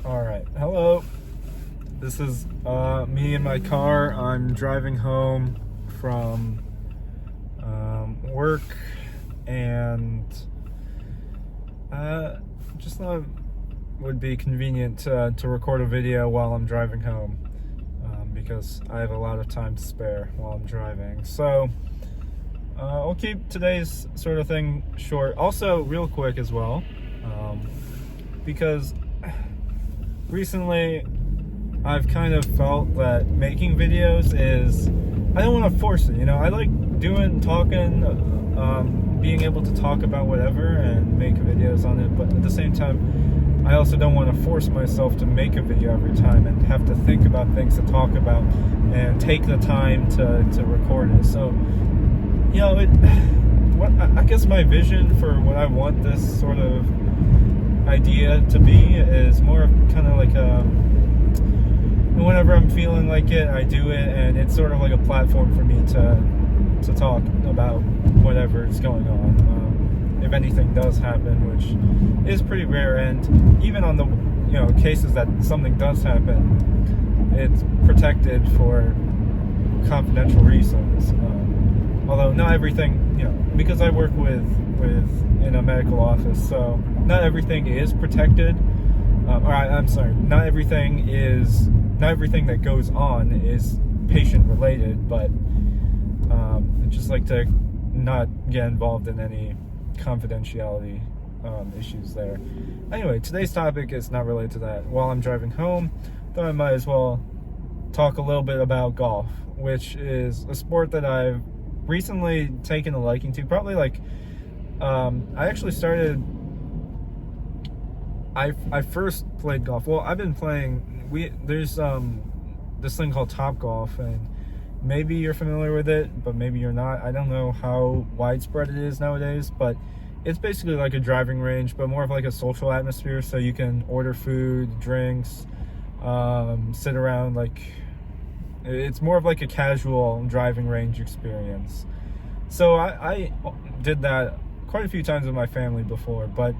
All right. Hello. This is me in my car. I'm driving home from work, and just thought it would be convenient to record a video while I'm driving home, because I have a lot of time to spare while I'm driving. So I'll keep today's sort of thing short. Also, real quick as well, because recently I've kind of felt that making videos is, I don't want to force it, I like talking, being able to talk about whatever and make videos on it, but at the same time I also don't want to force myself to make a video every time and have to think about things to talk about and take the time to record it. So I guess my vision for what I want this sort of idea to be is more of kind of like whenever I'm feeling like it, I do it, and it's sort of like a platform for me to talk about whatever is going on. If anything does happen, which is pretty rare, and even on the cases that something does happen, it's protected for confidential reasons. Although not everything, because I work in a medical office, so not everything is protected. I'm sorry, not everything that goes on is patient related, but I just like to not get involved in any confidentiality issues there. Anyway, today's topic is not related to that. While I'm driving home, thought I might as well talk a little bit about golf, which is a sport that I've recently taken a liking to. Probably I actually started, I first played golf. Well, I've been playing, there's this thing called Topgolf, and maybe you're familiar with it, but maybe you're not. I don't know how widespread it is nowadays, but it's basically like a driving range, but more of like a social atmosphere, so you can order food, drinks, sit around, it's more of like a casual driving range experience. So I did that quite a few times with my family before, but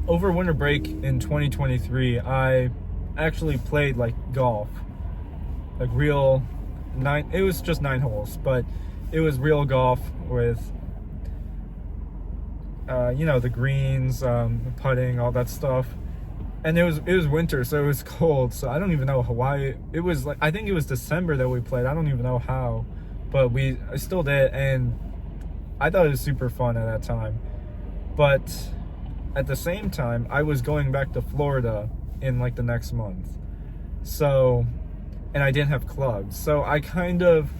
over winter break in 2023, I actually played golf, it was just 9 holes, but it was real golf with the greens, putting, all that stuff. And it was winter, so it was cold, so I don't even know why. It was I think it was December that we played. I don't even know how, but I still did, and I thought it was super fun at that time. But at the same time, I was going back to Florida in the next month, so, and I didn't have clubs, so I kind of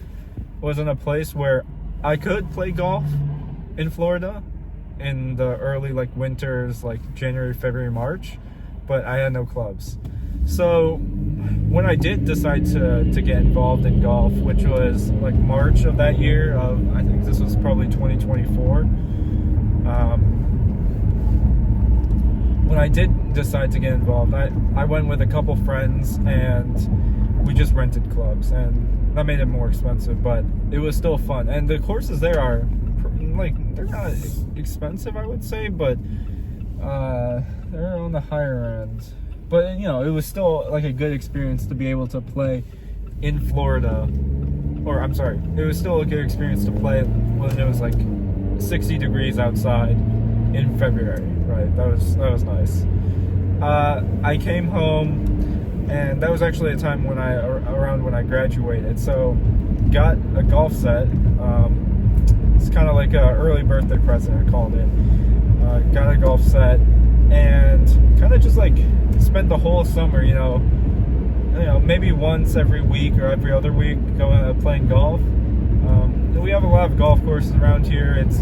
was in a place where I could play golf in Florida in the early winters, January, February, March, but I had no clubs. So when I did decide to get involved in golf, which was March of that year, I think this was probably 2024, when I did decide to get involved, I went with a couple friends, and we just rented clubs, and that made it more expensive, but it was still fun. And the courses there are they're not expensive, I would say, but they're on the higher end. But it was still a good experience to be able to play in Florida, or I'm sorry, it was still a good experience to play when it was 60 degrees outside in February, right? That was nice. I came home, and that was actually a time around when I graduated, so got a golf set. It's kind of like a early birthday present, I called it. Got a golf set, and kind of just spent the whole summer, maybe once every week or every other week going playing golf. We have a lot of golf courses around here. It's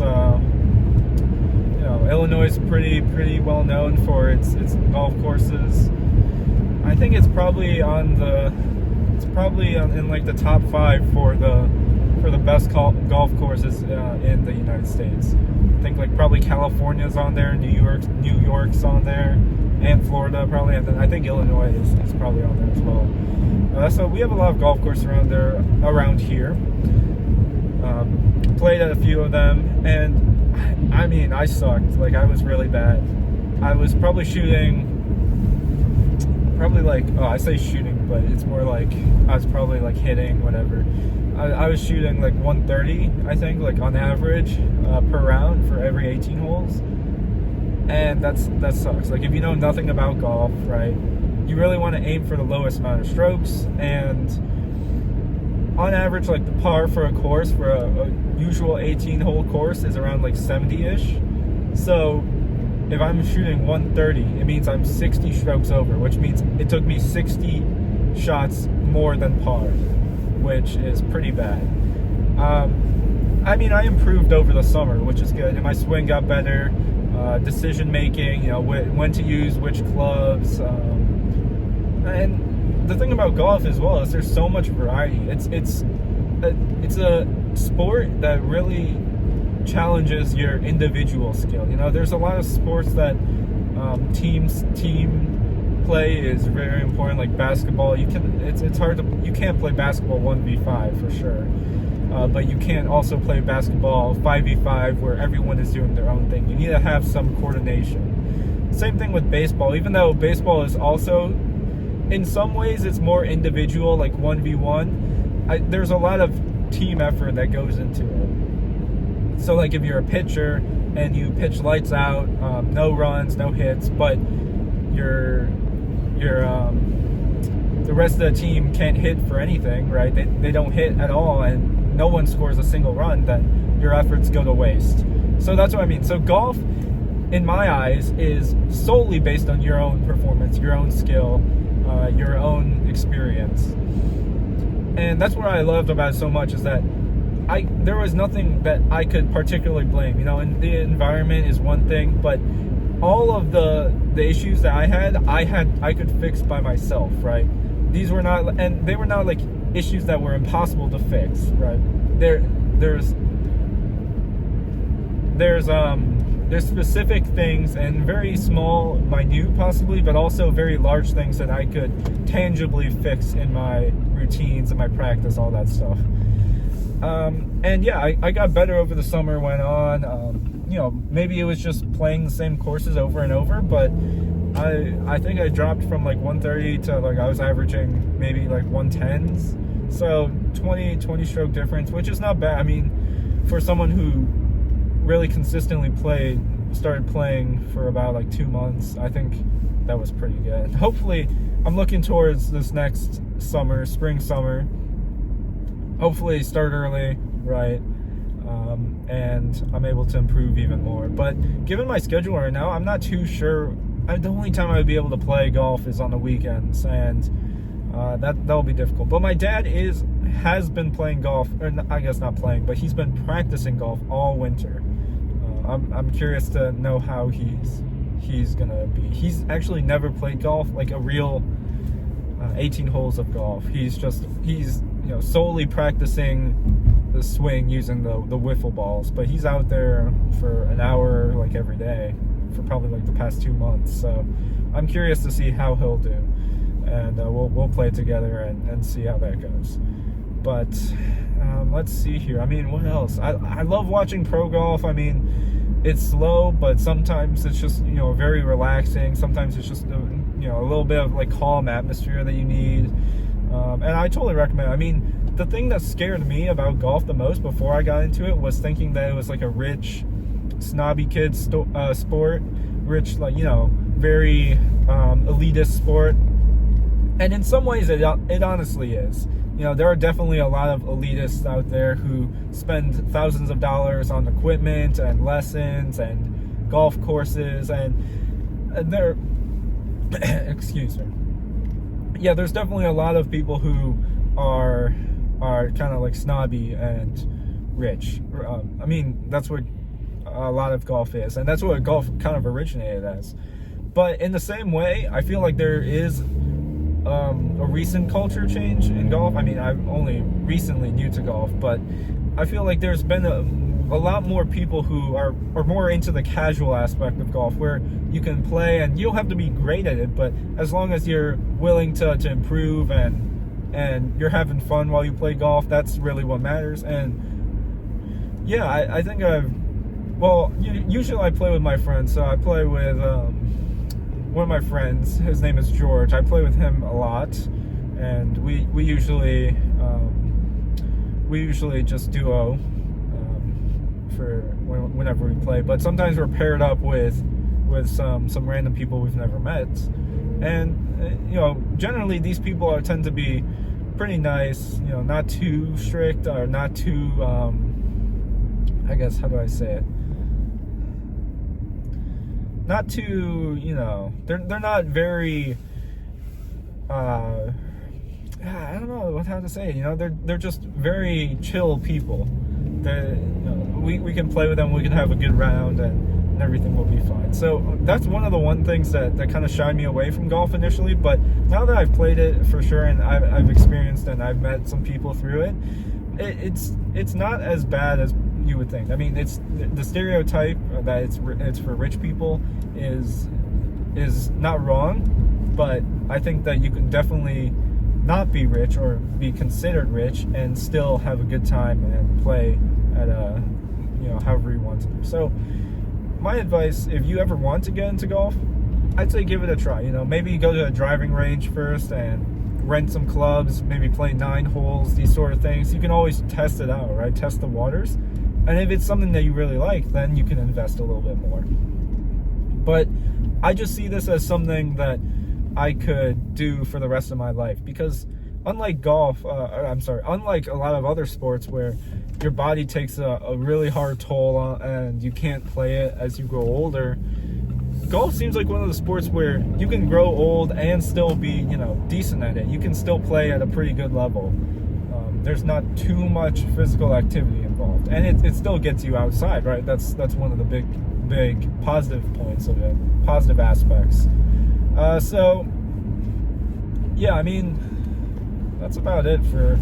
Illinois is pretty well known for its golf courses. I think it's probably in the top 5 for the best golf courses in the United States. I think probably California's on there, New York's on there, and Florida probably, and then I think Illinois is probably on there as well. So we have a lot of golf courses around here. Played at a few of them, and I mean, I sucked. I was really bad. I was probably shooting, like, oh, I say shooting, but it's more like I was probably like hitting whatever. I was shooting like 130, I think, like on average per round for every 18 holes, and that sucks. Like, if you know nothing about golf, right, you really want to aim for the lowest amount of strokes, and on average, like the par for a course for a usual 18-hole course is around like 70-ish. So if I'm shooting 130, it means I'm 60 strokes over, which means it took me 60 shots more than par, which is pretty bad. I mean, I improved over the summer, which is good, and my swing got better. Decision making, you know, when to use which clubs, and the thing about golf as well is there's so much variety. It's a sport that really challenges your individual skill. You know, there's a lot of sports that team play is very important, like basketball. It's hard to, you can't play basketball 1v5 for sure, but you can't also play basketball 5v5 where everyone is doing their own thing. You need to have some coordination. Same thing with baseball, even though baseball is also, in some ways, it's more individual, like 1v1. There's a lot of team effort that goes into it. So like if you're a pitcher and you pitch lights out, no runs, no hits, but the rest of the team can't hit for anything, right? They don't hit at all, and no one scores a single run, then your efforts go to waste. So that's what I mean. So golf, in my eyes, is solely based on your own performance, your own skill, your own experience. And that's what I loved about it so much, is that there was nothing that I could particularly blame. You know, and the environment is one thing, but all of the issues that I could fix by myself, right? These were not, and they were not like issues that were impossible to fix, right? There's specific things, and very small, minute possibly, but also very large things that I could tangibly fix in my routines and my practice, all that stuff. And yeah, I got better over the summer went on. You know, maybe it was just playing the same courses over and over, but I think I dropped from like 130 to like I was averaging maybe like 110s. So 20 stroke difference, which is not bad. I mean, for someone who really consistently started playing for about like 2 months, I think that was pretty good. Hopefully, I'm looking towards this next summer, spring, summer. Hopefully start early, right? And I'm able to improve even more. But given my schedule right now, I'm not too sure. The only time I would be able to play golf is on the weekends, and that'll be difficult. But my dad has been playing golf, or I guess not playing, but he's been practicing golf all winter. I'm curious to know how he's gonna be. He's actually never played golf, like a real 18 holes of golf. He's you know, solely practicing the swing using the wiffle balls, but he's out there for an hour like every day for probably like the past 2 months. So I'm curious to see how he'll do, and we'll play together and see how that goes. But let's see here. I mean, what else? I love watching pro golf. I mean, it's slow, but sometimes it's just, you know, very relaxing. Sometimes it's just, you know, a little bit of like calm atmosphere that you need. And I totally recommend it. I mean, the thing that scared me about golf the most before I got into it was thinking that it was like a rich, snobby kid sport. Rich, like, you know, very elitist sport. And in some ways, it honestly is. You know, there are definitely a lot of elitists out there who spend thousands of dollars on equipment and lessons and golf courses, and they're excuse me. Yeah, there's definitely a lot of people who are kind of like snobby and rich. I mean, that's what a lot of golf is, and that's what golf kind of originated as. But in the same way, I feel like there is a recent culture change in golf. I mean, I'm only recently new to golf, but I feel like there's been a lot more people who are more into the casual aspect of golf, where you can play and you don't have to be great at it, but as long as you're willing to improve and you're having fun while you play golf, that's really what matters. And yeah, I think I've Well, usually I play with my friends. So I play with one of my friends. His name is George. I play with him a lot, and we usually just duo for whenever we play. But sometimes we're paired up with some random people we've never met, and generally these people tend to be pretty nice. Not too strict or not too I guess, how do I say it? Not too, they're not very, I don't know how to say it. They're just very chill people. We can play with them. We can have a good round, and everything will be fine. So that's one of the things that kind of shied me away from golf initially. But now that I've played it for sure, and I've experienced and I've met some people through it, it's not as bad as you would think. I mean, it's the stereotype that it's for rich people is not wrong, but I think that you can definitely not be rich or be considered rich and still have a good time and play at however you want to do. So my advice, if you ever want to get into golf, I'd say give it a try. Maybe go to a driving range first and rent some clubs, maybe play 9 holes, these sort of things. You can always test it out, right? Test the waters. And if it's something that you really like, then you can invest a little bit more. But I just see this as something that I could do for the rest of my life, because unlike golf, unlike a lot of other sports where your body takes a really hard toll and you can't play it as you grow older, golf seems like one of the sports where you can grow old and still be, decent at it. You can still play at a pretty good level. There's not too much physical activity involved, and it still gets you outside, right? That's one of the big positive points of it, positive aspects. So yeah, I mean, that's about it for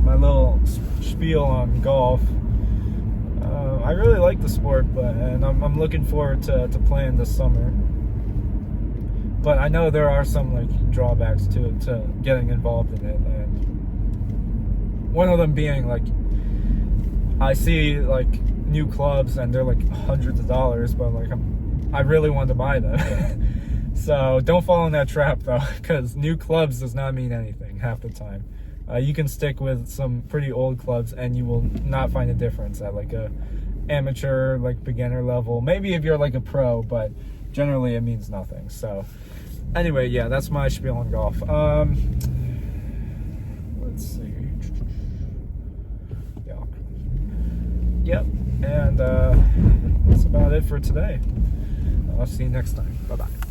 my little spiel on golf. I really like the sport, and I'm looking forward to playing this summer. But I know there are some drawbacks to getting involved in it, and one of them being I see new clubs and they're hundreds of dollars, but I really want to buy them. So don't fall in that trap though, because new clubs does not mean anything half the time. You can stick with some pretty old clubs and you will not find a difference at a amateur, beginner level. Maybe if you're a pro, but generally it means nothing. So anyway, yeah, that's my spiel on golf. Let's see. Yep, and that's about it for today. I'll see you next time. Bye-bye.